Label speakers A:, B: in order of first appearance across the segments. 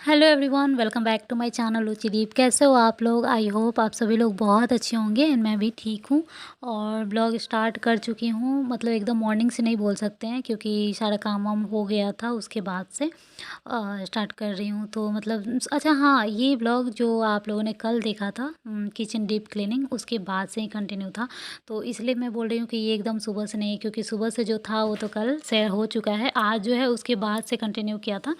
A: Hello everyone, welcome back to my channel Ruchideep. कैसे हो आप लोग? आई होप आप सभी लोग बहुत अच्छे होंगे एंड मैं भी ठीक हूँ। और ब्लॉग स्टार्ट कर चुकी हूँ, मतलब एकदम मॉर्निंग से नहीं बोल सकते हैं क्योंकि सारा काम वाम हो गया था, उसके बाद से स्टार्ट कर रही हूँ। तो मतलब अच्छा हाँ, ये ब्लॉग जो आप लोगों ने कल देखा था किचन डीप क्लीनिंग, उसके बाद से ही कंटिन्यू था। तो इसलिए मैं बोल रही हूँ कि ये एकदम सुबह से नहीं, क्योंकि सुबह से जो था वो तो कल शेयर हो चुका है। आज जो है उसके बाद से कंटिन्यू किया था।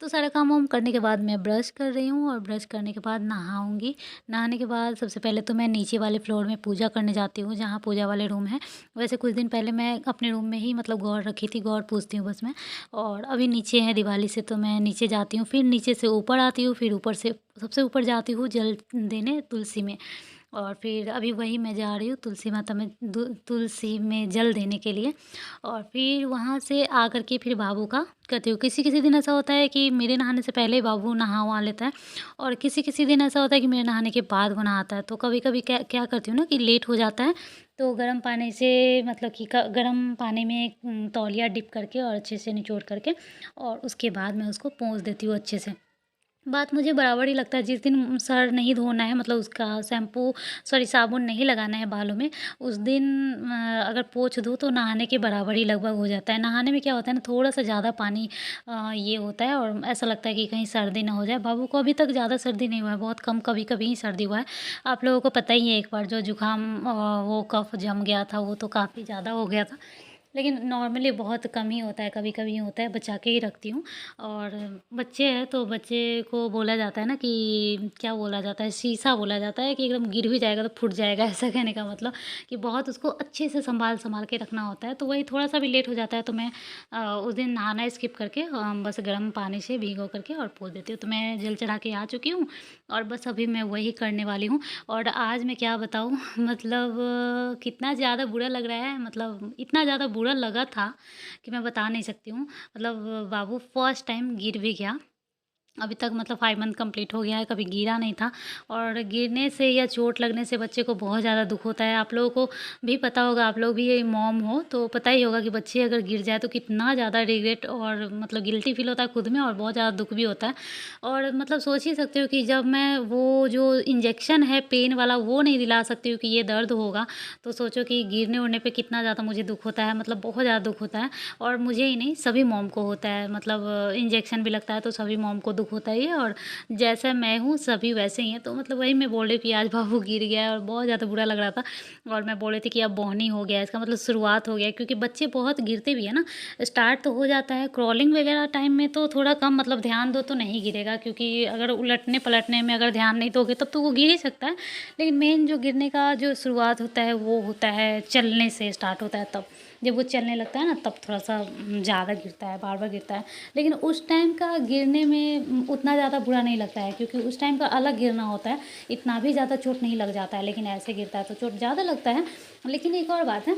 A: तो सारा काम वाम करने के बाद मैं ब्रश कर रही हूँ और ब्रश करने के बाद नहाऊँगी। नहाने के बाद सबसे पहले तो मैं नीचे वाले फ्लोर में पूजा करने जाती हूँ, जहाँ पूजा वाले रूम है। वैसे कुछ दिन पहले मैं अपने रूम में ही मतलब गौर रखी थी, गौर पूजती हूँ बस मैं। और अभी नीचे है दिवाली से, तो मैं नीचे जाती हूँ, फिर नीचे से ऊपर आती हूँ, फिर ऊपर से सबसे ऊपर जाती हूँ जल देने तुलसी में। और फिर अभी वही मैं जा रही हूँ तुलसी माता में तुलसी में जल देने के लिए। और फिर वहाँ से आ कर के फिर बाबू का करती हूँ। किसी-किसी दिन ऐसा होता है कि मेरे नहाने से पहले ही बाबू नहा-वहा लेता है, और किसी-किसी दिन ऐसा होता है कि मेरे नहाने के बाद वो नहाता है। तो कभी-कभी क्या क्या करती हूँ ना कि लेट हो जाता है, तो गर्म पानी से मतलब कि क गर्म पानी में तौलिया डिप करके और अच्छे से निचोड़ करके, और उसके बाद मैं उसको पोंछ देती हूँ अच्छे से। बात मुझे बराबर ही लगता है, जिस दिन सर नहीं धोना है, मतलब उसका शैम्पू सॉरी साबुन नहीं लगाना है बालों में, उस दिन अगर पोंछ दूँ तो नहाने के बराबर ही लगभग हो जाता है। नहाने में क्या होता है ना, थोड़ा-सा ज़्यादा पानी ये होता है और ऐसा लगता है कि कहीं सर्दी ना हो जाए। बाबू को अभी तक ज़्यादा सर्दी नहीं हुआ है, बहुत कम कभी-कभी ही सर्दी हुआ है। आप लोगों को पता ही है, एक बार जो जुकाम वो कफ जम गया था, वो तो काफ़ी ज़्यादा हो गया था। लेकिन नॉर्मली बहुत कम ही होता है, कभी-कभी ही होता है, बचा के ही रखती हूँ। और बच्चे हैं तो बच्चे को बोला जाता है ना कि क्या बोला जाता है, शीशा बोला जाता है कि एकदम गिर भी जाएगा तो फूट जाएगा। ऐसा कहने का मतलब कि बहुत उसको अच्छे से सँभाल-सँभाल के रखना होता है। तो वही थोड़ा-सा भी लेट हो जाता है तो मैं उस दिन नहाना स्किप करके बस गर्म पानी से भिगो करके और पोंछ देती हूँ। तो मैं जल चढ़ा के आ चुकी हूँ और बस अभी मैं वही करने वाली हूँ। और आज मैं क्या बताऊँ मतलब कितना ज़्यादा बुरा लग रहा है, मतलब इतना ज़्यादा बुरा लगा था कि मैं बता नहीं सकती हूँ। मतलब बाबू फर्स्ट टाइम गिर भी गया। अभी तक मतलब 5 मंथ कंप्लीट हो गया है, कभी गिरा नहीं था। और गिरने से या चोट लगने से बच्चे को बहुत ज़्यादा दुःख होता है। आप लोगों को भी पता होगा, आप लोग भी मॉम हो तो पता ही होगा कि बच्चे अगर गिर जाए तो कितना ज़्यादा रिग्रेट और मतलब गिल्टी फ़ील होता है खुद में, और बहुत ज़्यादा दुःख भी होता है। और मतलब सोच ही सकते हो कि जब मैं वो जो इंजेक्शन है पेन वाला वो नहीं दिला सकती हूँ कि ये दर्द होगा, तो सोचो कि गिरने-उरने पे कितना ज़्यादा मुझे दुःख होता है, मतलब बहुत ज़्यादा दुःख होता है। और मुझे ही नहीं, सभी मॉम को होता है, मतलब इंजेक्शन भी लगता है तो सभी मॉम को दुःख होता ही है। और जैसा मैं हूँ सभी वैसे ही हैं। तो मतलब वही मैं बोल रही थी, आज बाबू गिर गया है और बहुत ज़्यादा बुरा लग रहा था। और मैं बोल रही थी कि अब बोहनी हो गया है, इसका मतलब शुरुआत हो गया है, क्योंकि बच्चे बहुत गिरते भी है ना। स्टार्ट तो हो जाता है क्रॉलिंग वगैरह टाइम में तो थोड़ा कम मतलब ध्यान दो तो नहीं गिरेगा, क्योंकि अगर उलटने पलटने में अगर ध्यान नहीं दोगे तब तो वो गिर ही सकता है। लेकिन मेन जो गिरने का जो शुरुआत होता है वो होता है चलने से स्टार्ट होता है तब। जब वो चलने लगता है ना तब थोड़ा-सा ज़्यादा गिरता है, बार-बार गिरता है। लेकिन उस टाइम का गिरने में उतना ज़्यादा बुरा नहीं लगता है, क्योंकि उस टाइम का अलग गिरना होता है, इतना भी ज़्यादा चोट नहीं लग जाता है। लेकिन ऐसे गिरता है तो चोट ज़्यादा लगता है। लेकिन एक और बात है,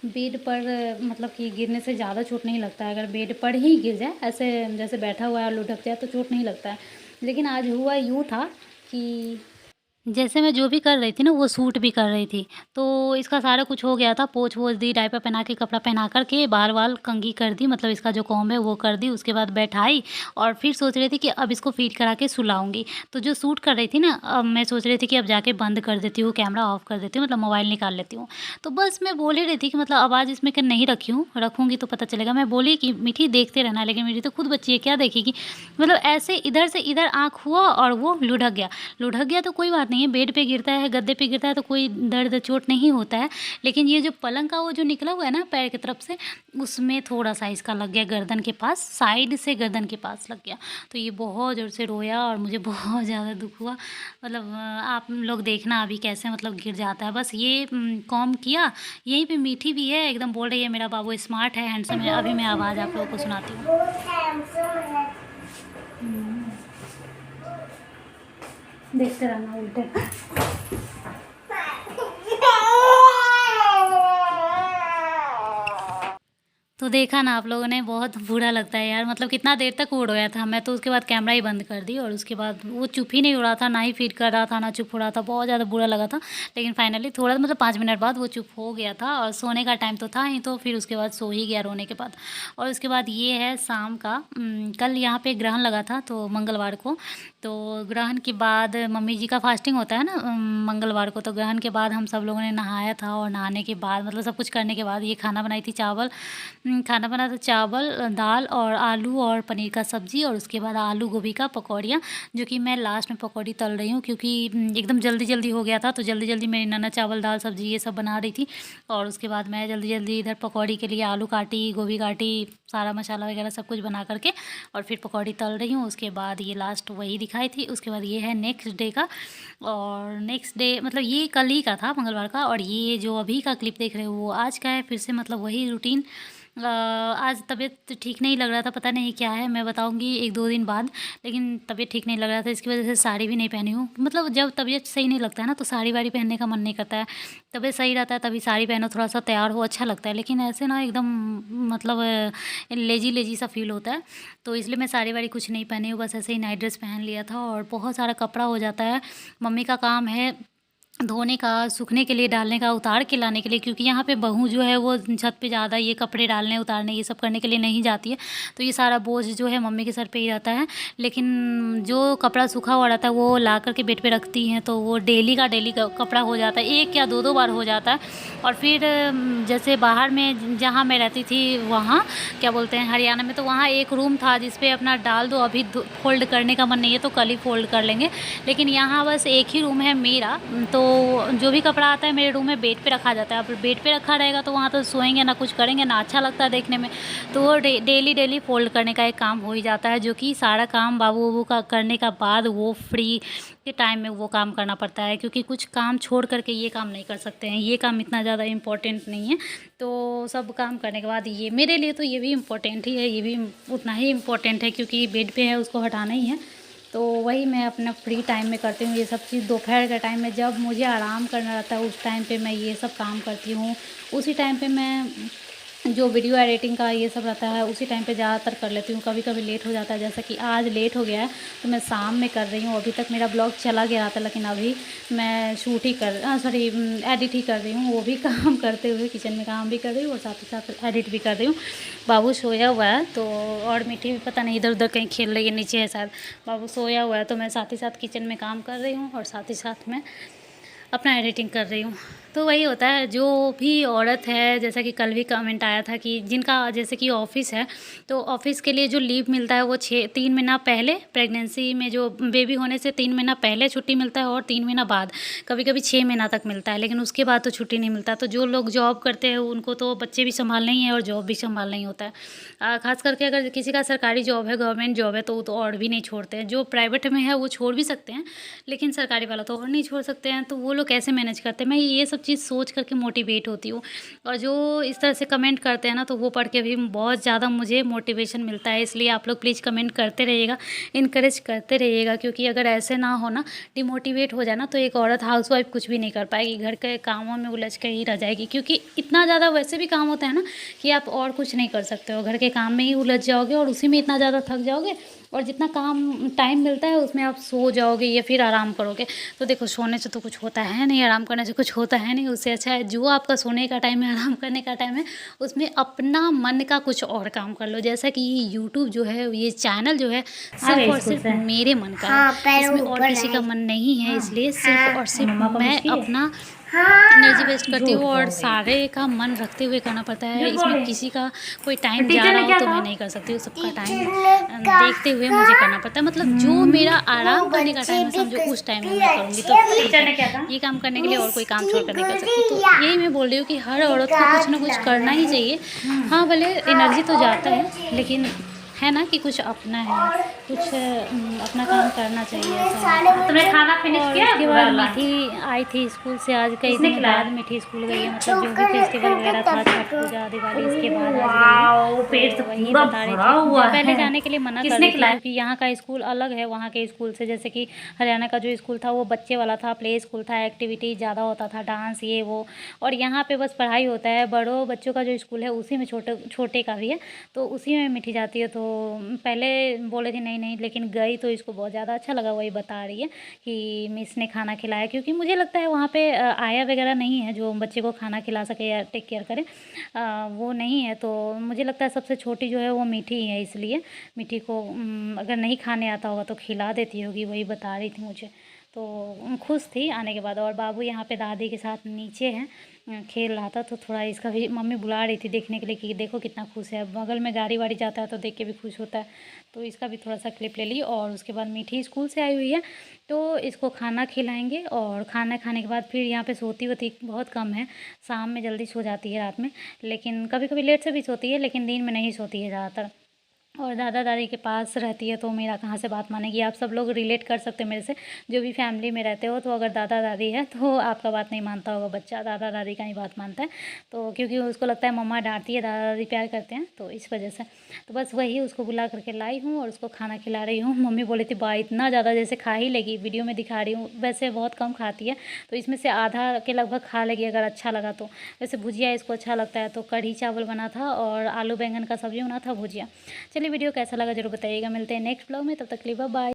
A: बेड पर मतलब कि गिरने से ज़्यादा चोट नहीं लगता है। अगर बेड पर ही गिर जाए, ऐसे जैसे बैठा हुआ है और लुढ़क जाए तो चोट नहीं लगता है। लेकिन आज हुआ यूँ था कि जैसे मैं जो भी कर रही थी ना, वो सूट भी कर रही थी। तो इसका सारा कुछ हो गया था, पोंछ-वोछ दी, डायपर पहना के, कपड़ा पहना कर के, बाल-वाल कंघी कर दी, मतलब इसका जो कॉम्ब है वो कर दी। उसके बाद बैठाई और फिर सोच रही थी कि अब इसको फ़ीड करा के सुलाऊँगी। तो जो सूट कर रही थी ना, अब मैं सोच रही थी कि अब जाके बंद कर देती हूँ, कैमरा ऑफ कर देती हूँ, मतलब मोबाइल निकाल लेती हूँ। तो बस मैं बोल ही रही थी कि मतलब आवाज़ इसमें के नहीं रखी हूँ, रखूँगी तो पता चलेगा। मैं बोली कि मीठी देखते रहना, लेकिन मेरी तो खुद बच्ची है, क्या देखेगी? मतलब ऐसे इधर से इधर आँख हुआ और वो लुढ़क गया। लुढ़क गया तो कोई बात नहीं है, बेड पे गिरता है, गद्दे पे गिरता है तो कोई दर्द चोट नहीं होता है। लेकिन ये जो पलंग का वो जो निकला हुआ है ना पैर की तरफ से, उसमें थोड़ा-सा इसका लग गया गर्दन के पास, साइड से गर्दन के पास लग गया। तो ये बहुत ज़ोर से रोया और मुझे बहुत ज़्यादा दुःख हुआ। मतलब आप लोग देखना अभी कैसे मतलब गिर जाता है। बस ये कॉम्ब किया, यहीं पे मीठी भी है, एकदम बोल रही है मेरा बाबू स्मार्ट है, हैंडसम है। अभी मैं आवाज़ आप लोगों को सुनाती हूँ। हुँ, देखते रहना उल्टे। तो देखा ना आप लोगों ने, बहुत बुरा लगता है यार, मतलब कितना देर तक उड़ गया था। मैं तो उसके बाद कैमरा ही बंद कर दी और उसके बाद वो चुप ही नहीं हो रहा था, ना ही फीड कर रहा था, ना चुप हो रहा था। बहुत ज़्यादा बुरा लगा था। लेकिन फाइनली थोड़ा मतलब 5 मिनट बाद वो चुप हो गया था और सोने का टाइम तो था ही, तो फिर उसके बाद सो ही गया रोने के बाद। और उसके बाद ये है शाम का, कल यहाँ पे ग्रहण लगा था तो मंगलवार को। तो ग्रहण के बाद मम्मी जी का फास्टिंग होता है ना मंगलवार को, तो ग्रहण के बाद हम सब लोगों ने नहाया था और नहाने के बाद मतलब सब कुछ करने के बाद ये खाना बनाई थी। खाना बना था चावल, दाल और आलू और पनीर का सब्ज़ी, और उसके बाद आलू गोभी का पकौड़ियाँ, जो कि मैं लास्ट में पकौड़ी तल रही हूँ क्योंकि एकदम जल्दी जल्दी हो गया था। तो जल्दी जल्दी मेरी ननद चावल दाल सब्ज़ी ये सब बना रही थी और उसके बाद मैं जल्दी जल्दी इधर पकौड़ी के लिए आलू काटी, गोभी काटी, सारा मसाला वगैरह सब कुछ बना करके और फिर पकौड़ी तल रही हूँ। उसके बाद ये लास्ट वही दिखाई थी। उसके बाद ये है नेक्स्ट डे का, और नेक्स्ट डे मतलब ये कल ही का था मंगलवार का, और ये जो अभी का क्लिप देख रहे हो वो आज का है। फिर से मतलब वही रूटीन। आज तबीयत ठीक नहीं लग रहा था, पता नहीं क्या है, मैं बताऊंगी 1-2 दिन बाद। लेकिन तबीयत ठीक नहीं लग रहा था, इसकी वजह से साड़ी भी नहीं पहनी हूँ। मतलब जब तबीयत सही नहीं लगता है ना तो साड़ी वाड़ी पहनने का मन नहीं करता है। तबीयत सही रहता है तभी साड़ी पहनो, थोड़ा सा तैयार हो, अच्छा लगता है। लेकिन ऐसे ना एकदम मतलब लेजी लेजी सा फील होता है, तो इसलिए मैं साड़ी वाड़ी कुछ नहीं पहनी हूँ। बस ऐसे ही नाइट ड्रेस पहन लिया था और बहुत सारा कपड़ा हो जाता है। मम्मी का काम है धोने का, सूखने के लिए डालने का, उतार के लाने के लिए, क्योंकि यहाँ पे बहू जो है वो छत पे ज़्यादा ये कपड़े डालने उतारने ये सब करने के लिए नहीं जाती है। तो ये सारा बोझ जो है मम्मी के सर पे ही रहता है। लेकिन जो कपड़ा सूखा हुआ रहता है वो ला कर के बेड पे रखती हैं, तो वो डेली का डेली का कपड़ा हो जाता है, 1 या 2-2 बार हो जाता है। और फिर जैसे बाहर में जहाँ मैं रहती थी वहाँ क्या बोलते हैं हरियाणा में, तो वहाँ एक रूम था जिस पे अपना डाल दो। अभी फोल्ड करने का मन नहीं है तो कल ही फोल्ड कर लेंगे। लेकिन यहाँ बस एक ही रूम है मेरा, तो जो भी कपड़ा आता है मेरे रूम में बेड पे रखा जाता है। अब बेड पे रखा रहेगा तो वहाँ तो सोएंगे ना, कुछ करेंगे ना, अच्छा लगता है देखने में। तो वो डेली डेली फोल्ड करने का एक काम हो ही जाता है, जो कि सारा काम बाबू वाबू का करने का बाद वो फ्री के टाइम में वो काम करना पड़ता है, क्योंकि कुछ काम छोड़ करके ये काम नहीं कर सकते हैं। ये काम इतना ज़्यादा इम्पोर्टेंट नहीं है, तो सब काम करने के बाद ये मेरे लिए तो ये भी इम्पोर्टेंट ही है, ये भी उतना ही इम्पोर्टेंट है क्योंकि बेड पे है, उसको हटाना ही है। तो वही मैं अपना फ्री टाइम में करती हूँ ये सब चीज़। दोपहर के टाइम में जब मुझे आराम करना रहता है उस टाइम पे मैं ये सब काम करती हूँ। उसी टाइम पे मैं जो वीडियो एडिटिंग का ये सब रहता है उसी टाइम पे ज़्यादातर कर लेती हूँ। कभी कभी लेट हो जाता है, जैसा कि आज लेट हो गया है तो मैं शाम में कर रही हूँ। अभी तक मेरा ब्लॉग चला गया था, लेकिन अभी मैं शूट ही एडिट ही कर रही हूँ। वो भी काम करते हुए किचन में काम भी कर रही हूँ और साथ ही साथ एडिट भी कर रही हूँ। बाबू सोया हुआ है तो, और मीठी भी पता नहीं इधर उधर कहीं खेल रही है, नीचे है शायद। बाबू सोया हुआ है तो मैं साथ ही साथ किचन में काम कर रही हूँ और साथ ही साथ में अपना एडिटिंग कर रही हूँ। तो वही होता है, जो भी औरत है, जैसा कि कल भी कमेंट आया था कि जिनका जैसे कि ऑफ़िस है तो ऑफ़िस के लिए जो लीव मिलता है वो 3 महीना पहले, प्रेगनेंसी में जो बेबी होने से 3 महीना पहले छुट्टी मिलता है और 3 महीना बाद, कभी कभी 6 महीना तक मिलता है, लेकिन उसके बाद तो छुट्टी नहीं मिलता। तो जो लोग जॉब करते हैं उनको तो बच्चे भी संभालना ही है और जॉब भी संभालना ही होता है। ख़ास करके अगर किसी का सरकारी जॉब है, गवर्नमेंट जॉब है, तो वो तो और भी नहीं छोड़ते हैं। जो प्राइवेट में है वो छोड़ भी सकते हैं, लेकिन सरकारी वाला तो और नहीं छोड़ सकते हैं। तो वो लोग कैसे मैनेज करते हैं, मैं ये सब चीज़ सोच करके मोटिवेट होती हूँ। और जो इस तरह से कमेंट करते हैं ना, तो वो पढ़ के भी बहुत ज़्यादा मुझे मोटिवेशन मिलता है। इसलिए आप लोग प्लीज़ कमेंट करते रहिएगा, इनकरेज करते रहिएगा, क्योंकि अगर ऐसे ना हो ना, डिमोटिवेट हो जाए ना, तो एक औरत हाउसवाइफ कुछ भी नहीं कर पाएगी, घर के कामों में उलझ कर ही रह जाएगी। क्योंकि इतना ज़्यादा वैसे भी काम होता है ना कि आप और कुछ नहीं कर सकते हो, घर के काम में ही उलझ जाओगे और उसी में इतना ज़्यादा थक जाओगे, और जितना काम टाइम मिलता है उसमें आप सो जाओगे या फिर आराम करोगे। तो देखो, सोने से तो कुछ होता है नहीं, आराम करने से कुछ होता है नहीं। उससे अच्छा है जो आपका सोने का टाइम है, आराम करने का टाइम है, उसमें अपना मन का कुछ और काम कर लो। जैसा कि यूट्यूब जो है, ये चैनल जो है, सिर्फ और सिर्फ मेरे मन का है, इसमें और किसी का मन नहीं है। इसलिए सिर्फ और सिर्फ मैं अपना एनर्जी वेस्ट करती हूँ और सारे का मन रखते हुए करना पड़ता है। इसमें किसी का कोई टाइम जा रहा हो तो मैं नहीं कर सकती हूँ, सबका टाइम देखते हुए मुझे करना पड़ता है। मतलब जो मेरा आराम करने का टाइम है, समझो उस टाइम में मैं करूँगी तो ये काम करने के लिए और कोई काम छोड़ कर नहीं कर सकती। तो यही मैं बोल रही हूँ कि हर औरत को कुछ ना कुछ करना ही चाहिए। हाँ, भले एनर्जी तो जाता है, लेकिन है ना कि कुछ अपना है, कुछ अपना काम करना चाहिए ऐसा।
B: तुमने खाना फिनिश
A: और
B: किया?
A: उसके बाद मीठी आई थी स्कूल से, आज कई
B: किसने
A: दिन
B: खिलाया?
A: बाद मीठी स्कूल गई है, मतलब जो भी फेस्टिवल वगैरह था, छठ पूजा दिवाली, इसके बाद आज गई है।
B: वाओ, पेट
A: तो
B: तो
A: वही
B: पूरा
A: बता रही
B: भरा
A: थी,
B: हुआ
A: जब पहले
B: है।
A: जाने के लिए मना कर
B: किसने
A: रही थी
B: खिलाया?
A: क्योंकि यहाँ का स्कूल अलग है वहाँ के स्कूल से। जैसे कि हरियाणा का जो स्कूल था वो बच्चे वाला था, प्ले स्कूल था, एक्टिविटी ज़्यादा होता था, डांस ये वो। और यहाँ पे बस पढ़ाई होता है। बड़ों बच्चों का जो स्कूल है उसी में छोटे छोटे का भी है, तो उसी में मीठी जाती है। तो पहले बोले थे नहीं नहीं, लेकिन गई तो इसको बहुत ज़्यादा अच्छा लगा। वही बता रही है कि मिस ने खाना खिलाया, क्योंकि मुझे लगता है वहाँ पे आया वगैरह नहीं है जो बच्चे को खाना खिला सके या टेक केयर करे, वो नहीं है। तो मुझे लगता है सबसे छोटी जो है वो मीठी ही है, इसलिए मीठी को अगर नहीं खाने आता होगा तो खिला देती होगी, वही बता रही थी मुझे। तो खुश थी आने के बाद। और बाबू यहाँ पे दादी के साथ नीचे हैं, खेल रहा था। तो थोड़ा इसका भी मम्मी बुला रही थी देखने के लिए कि देखो कितना खुश है, बगल में गाड़ी वाड़ी जाता है तो देख के भी खुश होता है। तो इसका भी थोड़ा सा क्लिप ले ली। और उसके बाद मीठी स्कूल से आई हुई है, तो इसको खाना खिलाएंगे। और खाना खाने के बाद फिर यहाँ पे सोती होती बहुत कम है, शाम में जल्दी सो जाती है, रात में लेकिन कभी कभी लेट से भी सोती है, लेकिन दिन में नहीं सोती है ज़्यादातर। और दादा दादी के पास रहती है तो मेरा कहाँ से बात मानेगी। आप सब लोग रिलेट कर सकते हो मेरे से, जो भी फैमिली में रहते हो। तो अगर दादा दादी है तो आपका बात नहीं मानता होगा बच्चा, दादा दादी का ही बात मानता है। तो क्योंकि उसको लगता है मम्मा डांटती है, दादा दादी प्यार करते हैं, तो इस वजह से। तो बस वही उसको बुला करके लाई हूँ और उसको खाना खिला रही हूँ। मम्मी बोली थी बा इतना ज़्यादा जैसे खा ही लेगी, वीडियो में दिखा रही हूँ, वैसे बहुत कम खाती है। तो इसमें से आधा के लगभग खा लेगी अगर अच्छा लगा तो। वैसे भुजिया इसको अच्छा लगता है, तो कढ़ी चावल बना था और आलू बैंगन का सब्जी बना था, भुजिया। चलिए वीडियो कैसा लगा ज़रूर बताइएगा। मिलते हैं नेक्स्ट ब्लॉग में, तब तक के लिए बाय बाय।